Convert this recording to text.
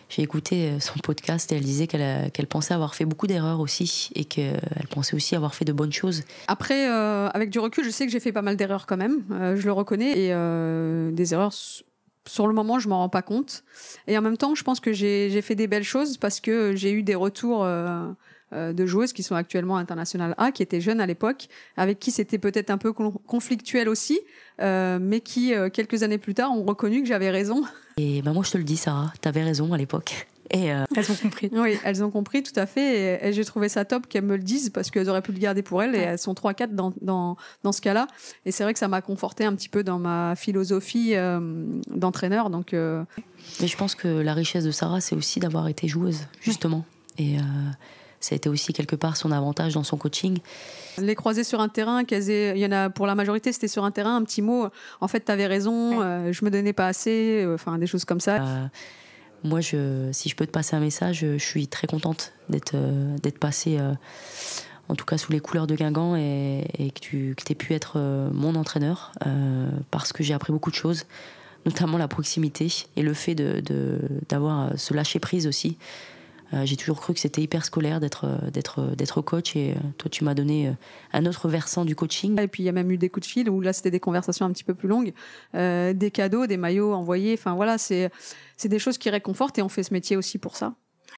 J'ai écouté son podcast et elle disait qu'elle pensait avoir fait beaucoup d'erreurs aussi et qu'elle pensait aussi avoir fait de bonnes choses. Après, avec du recul, je sais que j'ai fait pas mal d'erreurs quand même, je le reconnais, et des erreurs, sur le moment, je m'en rends pas compte. Et en même temps, je pense que j'ai fait des belles choses parce que j'ai eu des retours de joueuses qui sont actuellement internationales A, qui étaient jeunes à l'époque, avec qui c'était peut-être un peu conflictuel aussi, mais qui, quelques années plus tard, ont reconnu que j'avais raison. Et moi, je te le dis, Sarah, t'avais raison à l'époque. Et elles ont compris. Oui, elles ont compris, tout à fait. Et j'ai trouvé ça top qu'elles me le disent parce qu'elles auraient pu le garder pour elles. Et elles sont 3-4 dans ce cas-là. Et c'est vrai que ça m'a conforté un petit peu dans ma philosophie d'entraîneur. Donc, Mais je pense que la richesse de Sarah, c'est aussi d'avoir été joueuse, justement. Et ça a été aussi quelque part son avantage dans son coaching. Les croiser sur un terrain, il y en a pour la majorité, c'était sur un terrain, un petit mot. En fait, t'avais raison, je me donnais pas assez, enfin des choses comme ça. Moi, si je peux te passer un message, je suis très contente d'être passée, en tout cas sous les couleurs de Guingamp, et que tu aies pu être mon entraîneur, parce que j'ai appris beaucoup de choses, notamment la proximité et le fait d'avoir ce lâcher prise aussi. J'ai toujours cru que c'était hyper scolaire d'être coach, et toi tu m'as donné un autre versant du coaching. Et puis il y a même eu des coups de fil où là c'était des conversations un petit peu plus longues, des cadeaux, des maillots envoyés, enfin voilà, c'est des choses qui réconfortent et on fait ce métier aussi pour ça.